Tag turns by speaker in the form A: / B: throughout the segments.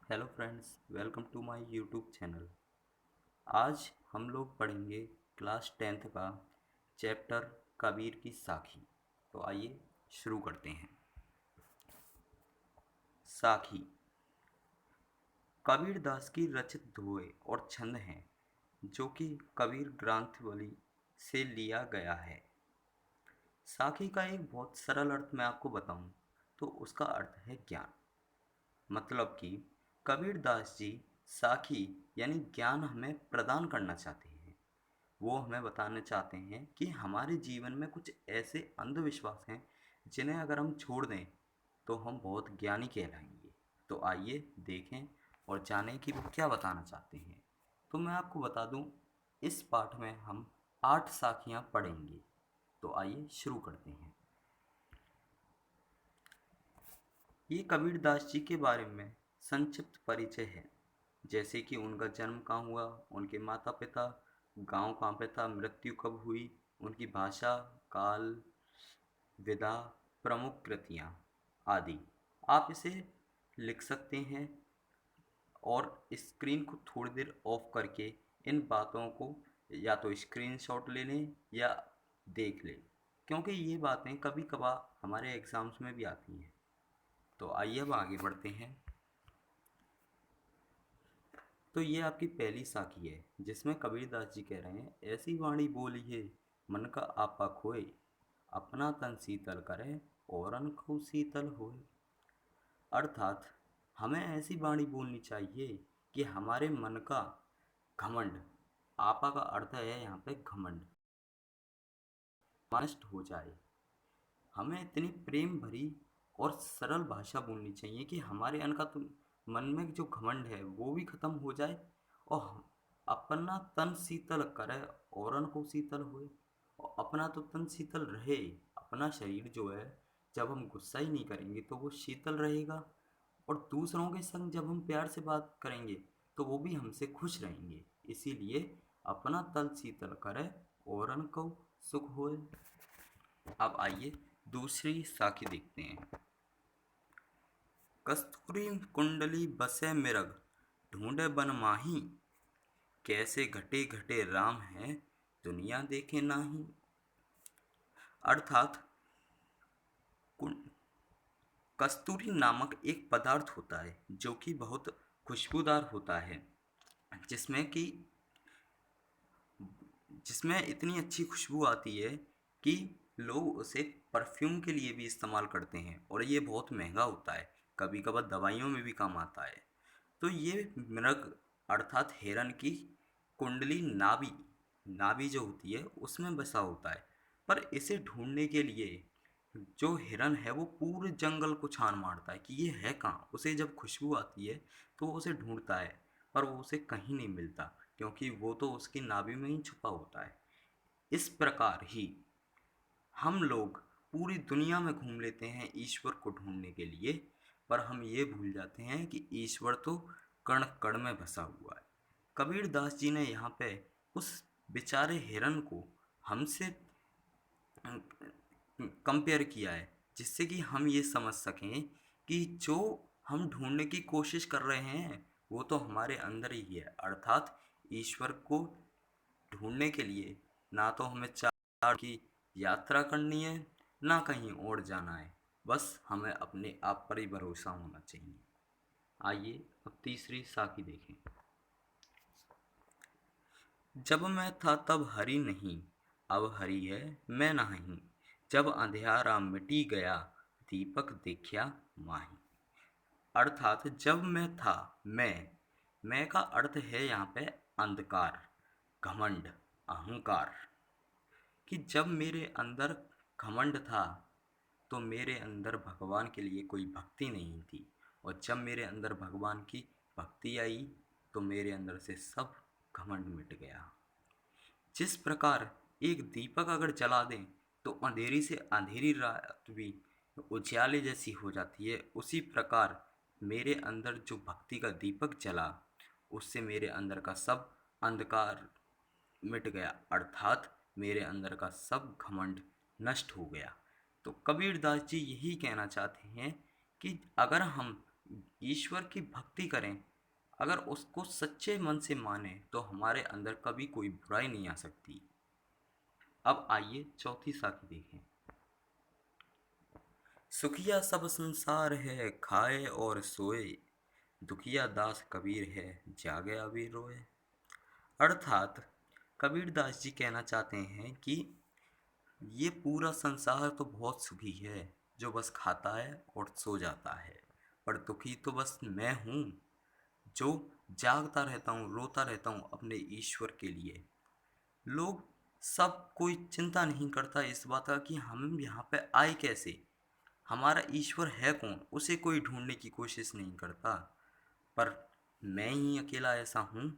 A: Hello friends, welcome to my YouTube channel. आज हम लोग पढ़ेंगे क्लास 10th का चैप्टर कबीर की साखी। तो आइए शुरू करते हैं। साखी कबीर दास की रचित दोहे और छंद हैं जो कि कबीर ग्रंथवली से लिया गया है। साखी का एक बहुत सरल अर्थ मैं आपको बताऊं तो उसका अर्थ है ज्ञान। मतलब कि कबीर दास जी साखी यानी ज्ञान हमें प्रदान करना चाहते हैं। वो हमें बताना चाहते हैं कि हमारे जीवन में कुछ ऐसे अंधविश्वास हैं जिन्हें अगर हम छोड़ दें तो हम बहुत ज्ञानी कहलाएंगे। तो आइए देखें और जानें कि वो क्या बताना चाहते हैं। तो मैं आपको बता दूं, इस पाठ में हम 8 साखियां पढ़ेंगे। तो आइए शुरू करते हैं। ये कबीर दास जी के बारे में संक्षिप्त परिचय है, जैसे कि उनका जन्म कहाँ हुआ, उनके माता पिता, गांव कहाँ पे था, मृत्यु कब हुई, उनकी भाषा, काल, विधा, प्रमुख कृतियाँ आदि। आप इसे लिख सकते हैं और स्क्रीन को थोड़ी देर ऑफ करके इन बातों को या तो स्क्रीनशॉट ले लें या देख लें, क्योंकि ये बातें कभी कभार हमारे एग्ज़ाम्स में भी आती हैं। तो आइए अब आगे बढ़ते हैं। तो ये आपकी पहली साखी है जिसमें कबीरदास जी कह रहे हैं, ऐसी वाणी बोलिए मन का आपा खोए, अपना तन शीतल करे औरन को शीतल होए। अर्थात हमें ऐसी वाणी बोलनी चाहिए कि हमारे मन का घमंड, आपा का अर्थ है यहाँ पे घमंड, नष्ट हो जाए। हमें इतनी प्रेम भरी और सरल भाषा बोलनी चाहिए कि हमारे मन में जो घमंड है वो भी खत्म हो जाए और अपना तन शीतल करे औरन को शीतल होए। और अपना तो तन शीतल रहे, अपना शरीर जो है, जब हम गुस्सा ही नहीं करेंगे तो वो शीतल रहेगा। और दूसरों के संग जब हम प्यार से बात करेंगे तो वो भी हमसे खुश रहेंगे। इसीलिए अपना तन शीतल करे औरन को सुख होए। अब आइए दूसरी साखी देखते हैं। कस्तूरी कुंडली बसे मिरग, ढूंढे बन माही, कैसे घटे घटे राम है, दुनिया देखे नाही। अर्थात कस्तूरी नामक एक पदार्थ होता है जो कि बहुत खुशबूदार होता है, जिसमें कि जिसमें इतनी अच्छी खुशबू आती है कि लोग उसे परफ्यूम के लिए भी इस्तेमाल करते हैं और ये बहुत महंगा होता है। कभी कभार दवाइयों में भी काम आता है। तो ये मृग अर्थात हिरन की कुंडली नाभि, नाभि जो होती है उसमें बसा होता है। पर इसे ढूंढने के लिए जो हिरन है वो पूरे जंगल को छान मारता है कि ये है कहाँ। उसे जब खुशबू आती है तो वो उसे ढूंढता है, पर वो उसे कहीं नहीं मिलता क्योंकि वो तो उसकी नाभि में ही छुपा होता है। इस प्रकार ही हम लोग पूरी दुनिया में घूम लेते हैं ईश्वर को ढूंढने के लिए, पर हम ये भूल जाते हैं कि ईश्वर तो कण कण में बसा हुआ है। कबीर दास जी ने यहाँ पे उस बेचारे हिरन को हमसे कंपेयर किया है, जिससे कि हम ये समझ सकें कि जो हम ढूंढने की कोशिश कर रहे हैं वो तो हमारे अंदर ही है। अर्थात ईश्वर को ढूंढने के लिए ना तो हमें चार की यात्रा करनी है, ना कहीं और जाना है। बस हमें अपने आप पर ही भरोसा होना चाहिए। आइए अब तीसरी साखी देखें। जब मैं था तब हरि नहीं, अब हरि है मैं नहीं, जब अंधियारा मिटी गया, दीपक देखा माही। अर्थात जब मैं था, मैं का अर्थ है यहाँ पे अंधकार, घमंड, अहंकार। कि जब मेरे अंदर घमंड था तो मेरे अंदर भगवान के लिए कोई भक्ति नहीं थी, और जब मेरे अंदर भगवान की भक्ति आई तो मेरे अंदर से सब घमंड मिट गया। जिस प्रकार एक दीपक अगर जला दें तो अंधेरी से अंधेरी रात भी उजियाले जैसी हो जाती है, उसी प्रकार मेरे अंदर जो भक्ति का दीपक जला उससे मेरे अंदर का सब अंधकार मिट गया। अर्थात मेरे अंदर का सब घमंड नष्ट हो गया। तो कबीर दास जी यही कहना चाहते हैं कि अगर हम ईश्वर की भक्ति करें, अगर उसको सच्चे मन से माने तो हमारे अंदर कभी कोई बुराई नहीं आ सकती। अब आइए चौथी साखी देखें। सुखिया सब संसार है, खाए और सोए, दुखिया दास कबीर है, जागे अभी रोए। अर्थात कबीर दास जी कहना चाहते हैं कि ये पूरा संसार तो बहुत सुखी है, जो बस खाता है और सो जाता है, पर दुखी तो बस मैं हूँ, जो जागता रहता हूँ, रोता रहता हूँ अपने ईश्वर के लिए। लोग सब कोई चिंता नहीं करता इस बात का कि हम यहाँ पे आए कैसे, हमारा ईश्वर है कौन, उसे कोई ढूंढने की कोशिश नहीं करता। पर मैं ही अकेला ऐसा हूँ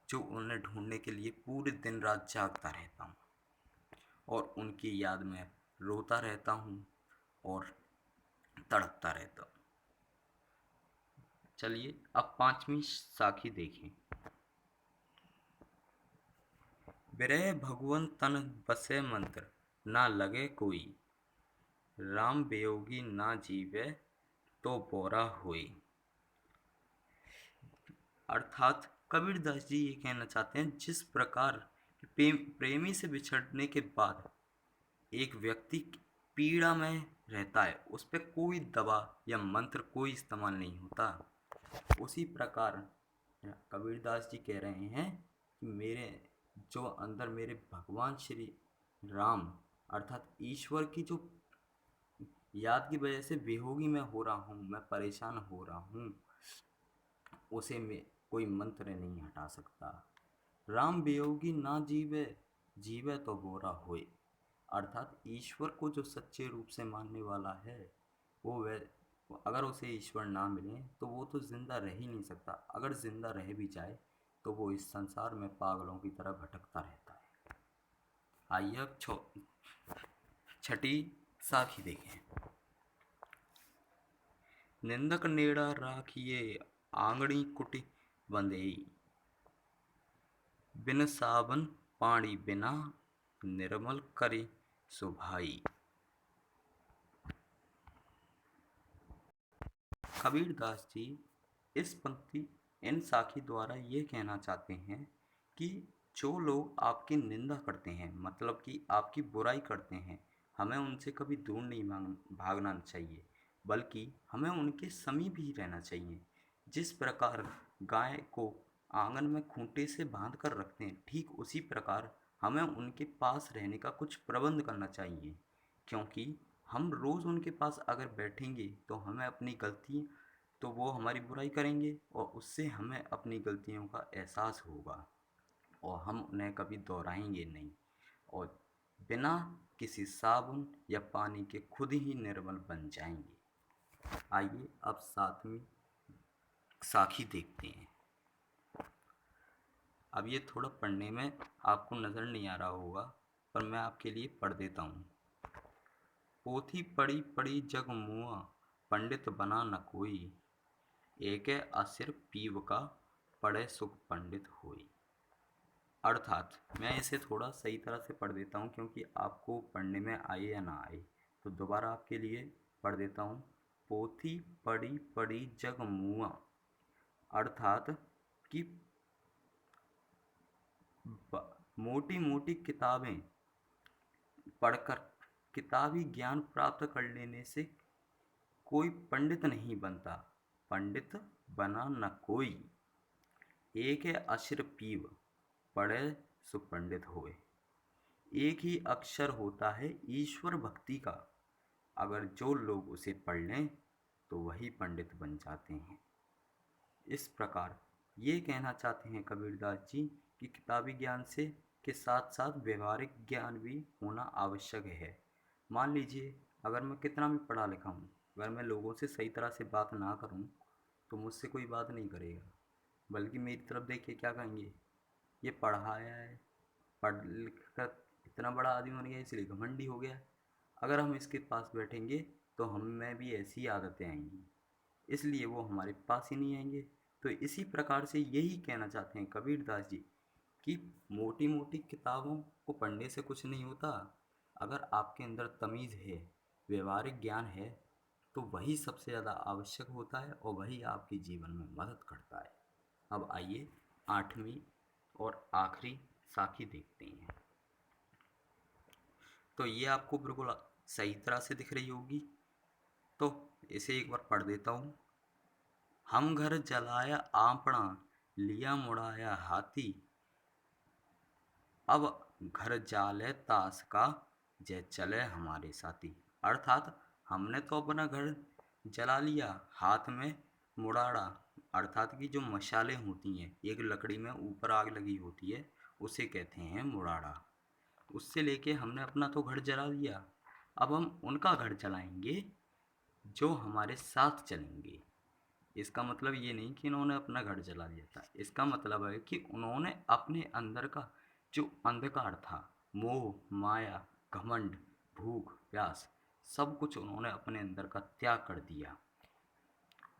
A: जो उन्हें ढूंढने के लिए पूरे दिन रात जागता रहता हूँ और उनकी याद में रोता रहता हूँ और तड़पता रहता हूँ। चलिए अब पांचवी साखी देखें। विरह भगवन तन बसे मंत्र, ना लगे कोई, राम वियोगी ना जीवे, तो बोरा होई। अर्थात कबीरदास जी ये कहना चाहते हैं, जिस प्रकार प्रेमी से बिछड़ने के बाद एक व्यक्ति पीड़ा में रहता है, उस पर कोई दवा या मंत्र कोई इस्तेमाल नहीं होता, उसी प्रकार कबीरदास जी कह रहे हैं कि मेरे जो अंदर मेरे भगवान श्री राम अर्थात ईश्वर की जो याद की वजह से वियोगी मैं हो रहा हूँ, मैं परेशान हो रहा हूँ, उसे में कोई मंत्र नहीं हटा सकता। राम वियोगी ना जीवे, जीवे तो बोरा होए। अर्थात ईश्वर को जो सच्चे रूप से मानने वाला है, वो वह अगर उसे ईश्वर ना मिले तो वो तो जिंदा रह ही नहीं सकता। अगर जिंदा रह भी जाए तो वो इस संसार में पागलों की तरह भटकता रहता है। आइए अब छठी साखी देखें। निंदक नेड़ा राखिए, आंगड़ी कुटी बंदेई, बिन साबन पानी बिना, निर्मल करी सुभाई। कबीरदास जी इस पंक्ति इन साखी द्वारा ये कहना चाहते हैं कि जो लोग आपकी निंदा करते हैं, मतलब कि आपकी बुराई करते हैं, हमें उनसे कभी दूर नहीं भागना चाहिए, बल्कि हमें उनके समीप ही रहना चाहिए। जिस प्रकार गाय को आंगन में खूंटे से बांध कर रखते हैं, ठीक उसी प्रकार हमें उनके पास रहने का कुछ प्रबंध करना चाहिए, क्योंकि हम रोज़ उनके पास अगर बैठेंगे तो हमें अपनी गलती तो वो हमारी बुराई करेंगे और उससे हमें अपनी गलतियों का एहसास होगा और हम उन्हें कभी दोहराएंगे नहीं और बिना किसी साबुन या पानी के खुद ही निर्मल बन जाएंगे। आइए अब सातवीं साखी देखते हैं। अब ये थोड़ा पढ़ने में आपको नज़र नहीं आ रहा होगा, पर मैं आपके लिए पढ़ देता हूँ। पोथी पढ़ी पढ़ी जग मुआ, पंडित बना न कोई, एके असिर पीव का, पढ़े सुख पंडित होई। अर्थात मैं इसे थोड़ा सही तरह से पढ़ देता हूँ, क्योंकि आपको पढ़ने में आए या ना आए, तो दोबारा आपके लिए पढ़ देता हूँ। पोथी पढ़ी पढ़ी जग मुआ, अर्थात कि मोटी मोटी किताबें पढ़कर किताबी ज्ञान प्राप्त कर लेने से कोई पंडित नहीं बनता, पंडित बना न कोई, एक है अक्षर पीव, पढ़े सुपंडित होए। एक ही अक्षर होता है ईश्वर भक्ति का, अगर जो लोग उसे पढ़ लें तो वही पंडित बन जाते हैं। इस प्रकार ये कहना चाहते हैं कबीरदास जी कि किताबी ज्ञान से के साथ साथ व्यवहारिक ज्ञान भी होना आवश्यक है। मान लीजिए अगर मैं कितना भी पढ़ा लिखा हूँ, अगर मैं लोगों से सही तरह से बात ना करूँ तो मुझसे कोई बात नहीं करेगा, बल्कि मेरी तरफ देख के क्या कहेंगे, ये पढ़ाया है, पढ़ लिख कर इतना बड़ा आदमी बन गया, इसलिए घमंडी हो गया। अगर हम इसके पास बैठेंगे तो हम में भी ऐसी आदतें आएंगी, इसलिए वो हमारे पास ही नहीं आएंगे। तो इसी प्रकार से यही कहना चाहते हैं कबीरदास जी कि मोटी मोटी किताबों को पढ़ने से कुछ नहीं होता। अगर आपके अंदर तमीज़ है, व्यवहारिक ज्ञान है, तो वही सबसे ज़्यादा आवश्यक होता है और वही आपके जीवन में मदद करता है। अब आइए 8वीं और आखिरी साखी देखते हैं। तो ये आपको बिल्कुल सही तरह से दिख रही होगी, तो इसे एक बार पढ़ देता हूँ। हम घर जलाया आपना, लिया मुड़ाया हाथी, अब घर जाले ताश का, जय चले हमारे साथी। अर्थात हमने तो अपना घर जला लिया, हाथ में मुड़ाड़ा, अर्थात कि जो मशालें होती हैं, एक लकड़ी में ऊपर आग लगी होती है, उसे कहते हैं मुड़ाड़ा। उससे लेके हमने अपना तो घर जला लिया, अब हम उनका घर जलाएंगे जो हमारे साथ चलेंगे। इसका मतलब ये नहीं कि इन्होंने अपना घर जला लिया था, इसका मतलब है कि उन्होंने अपने अंदर का जो अंधकार था, मोह माया घमंड भूख प्यास, सब कुछ उन्होंने अपने अंदर का त्याग कर दिया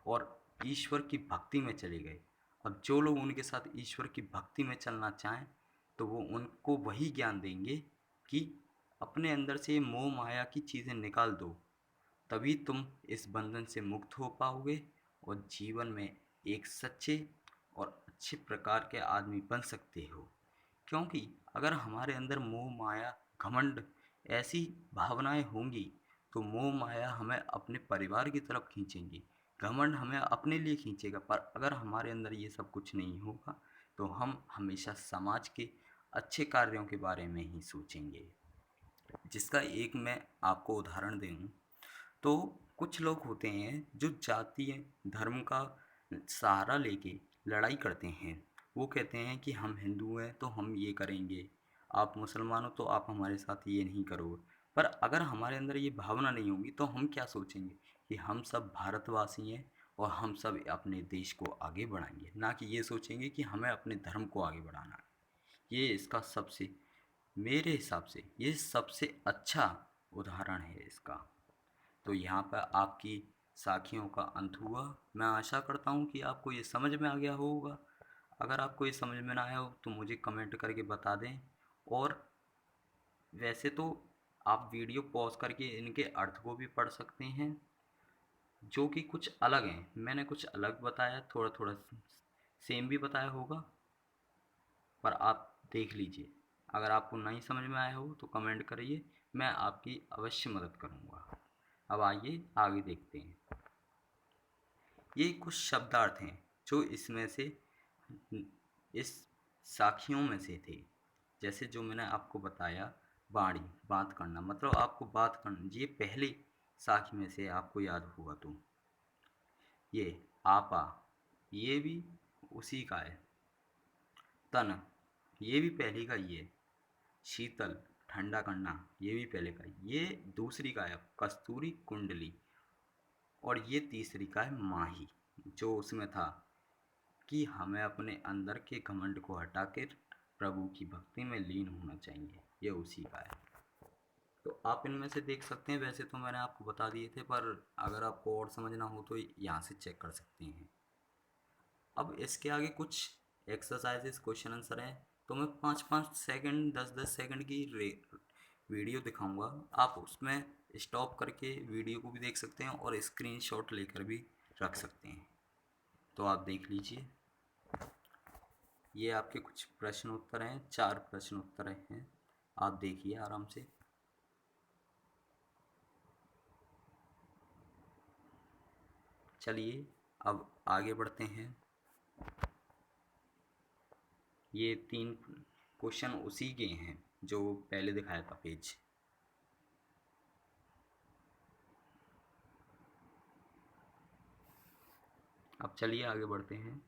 A: और ईश्वर की भक्ति में चले गए। और जो लोग उनके साथ ईश्वर की भक्ति में चलना चाहें तो वो उनको वही ज्ञान देंगे कि अपने अंदर से मोह माया की चीज़ें निकाल दो, तभी तुम इस बंधन से मुक्त हो पाओगे और जीवन में एक सच्चे और अच्छे प्रकार के आदमी बन सकते हो। क्योंकि अगर हमारे अंदर मोह माया घमंड ऐसी भावनाएं होंगी तो मोह माया हमें अपने परिवार की तरफ खींचेंगी, घमंड हमें अपने लिए खींचेगा। पर अगर हमारे अंदर ये सब कुछ नहीं होगा तो हम हमेशा समाज के अच्छे कार्यों के बारे में ही सोचेंगे। जिसका एक मैं आपको उदाहरण दूँ तो कुछ लोग होते हैं जो जातीय धर्म का सहारा लेके लड़ाई करते हैं। वो कहते हैं कि हम हिंदू हैं तो हम ये करेंगे, आप मुसलमान हो तो आप हमारे साथ ये नहीं करोगे। पर अगर हमारे अंदर ये भावना नहीं होगी तो हम क्या सोचेंगे कि हम सब भारतवासी हैं और हम सब अपने देश को आगे बढ़ाएंगे, ना कि ये सोचेंगे कि हमें अपने धर्म को आगे बढ़ाना है। ये इसका सबसे, मेरे हिसाब से ये सबसे अच्छा उदाहरण है इसका। तो यहाँ पर आपकी साखियों का अंत हुआ। मैं आशा करता हूँ कि आपको ये समझ में आ गया होगा। अगर आपको ये समझ में ना आया हो तो मुझे कमेंट करके बता दें। और वैसे तो आप वीडियो पॉज करके इनके अर्थ को भी पढ़ सकते हैं, जो कि कुछ अलग हैं। मैंने कुछ अलग बताया, थोड़ा थोड़ा सेम भी बताया होगा, पर आप देख लीजिए। अगर आपको नहीं समझ में आया हो तो कमेंट करिए, मैं आपकी अवश्य मदद करूँगा। अब आइए आगे देखते हैं। ये कुछ शब्दार्थ हैं जो इसमें से, इस साखियों में से थे। जैसे जो मैंने आपको बताया, वाणी बात करना, मतलब आपको बात करना, ये पहली साखी में से आपको याद होगा तो। ये आपा, ये भी उसी का है। तन, ये भी पहली का ही है। शीतल, ठंडा करना, ये भी पहले का है। ये दूसरी का है कस्तूरी कुंडली। और ये तीसरी का है माही, जो उसमें था कि हमें अपने अंदर के घमंड को हटा कर प्रभु की भक्ति में लीन होना चाहिए, ये उसी का है। तो आप इनमें से देख सकते हैं, वैसे तो मैंने आपको बता दिए थे, पर अगर आपको और समझना हो तो यहाँ से चेक कर सकते हैं। अब इसके आगे कुछ एक्सरसाइजेस क्वेश्चन आंसर हैं, तो मैं 5-5 सेकंड 10-10 सेकंड की वीडियो दिखाऊंगा। आप उसमें स्टॉप करके वीडियो को भी देख सकते हैं और स्क्रीनशॉट लेकर भी रख सकते हैं। तो आप देख लीजिए। ये आपके कुछ प्रश्न उत्तर हैं, 4 प्रश्न उत्तर हैं, आप देखिए आराम से। चलिए अब आगे बढ़ते हैं। ये 3 क्वेश्चन उसी के हैं जो पहले दिखाया था पेज। अब चलिए आगे बढ़ते हैं।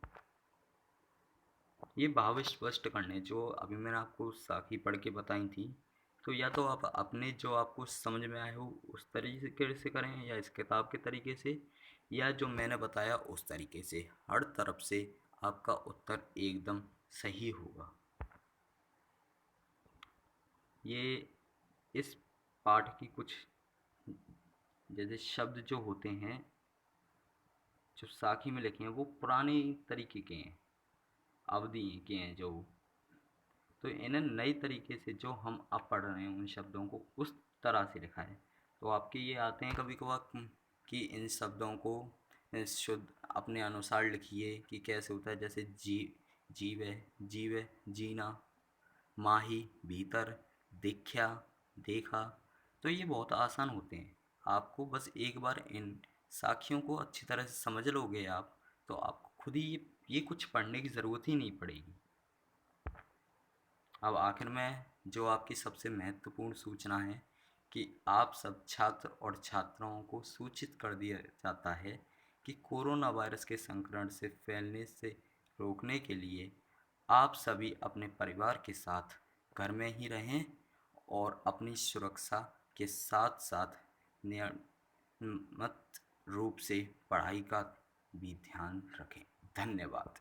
A: ये भाव स्पष्ट करने जो अभी मैंने आपको साखी पढ़ के बताई थी, तो या तो आप अपने जो आपको समझ में आए हो उस तरीके से करें, या इस किताब के तरीके से, या जो मैंने बताया उस तरीके से। हर तरफ से आपका उत्तर एकदम सही होगा। ये इस पाठ की कुछ जैसे शब्द जो होते हैं जो साखी में लिखे हैं वो पुराने तरीके के हैं, अवधि के हैं जो, तो इन्हें नई तरीके से जो हम अब पढ़ रहे हैं उन शब्दों को उस तरह से लिखा है। तो आपके ये आते हैं कभी कभार कि इन शब्दों को शुद्ध अपने अनुसार लिखिए कि कैसे होता है। जैसे जीवे, जीवे, जीना, माही, भीतर, देखा, देखा। तो ये बहुत आसान होते हैं। आपको बस एक बार इन साखियों को अच्छी तरह से समझ लोगे आप, तो आपको खुद ही ये कुछ पढ़ने की ज़रूरत ही नहीं पड़ेगी। अब आखिर में जो आपकी सबसे महत्वपूर्ण सूचना है कि आप सब छात्र और छात्राओं को सूचित कर दिया जाता है कि कोरोना वायरस के संक्रमण से फैलने से रोकने के लिए आप सभी अपने परिवार के साथ घर में ही रहें और अपनी सुरक्षा के साथ साथ नियमित रूप से पढ़ाई का भी ध्यान रखें। धन्यवाद।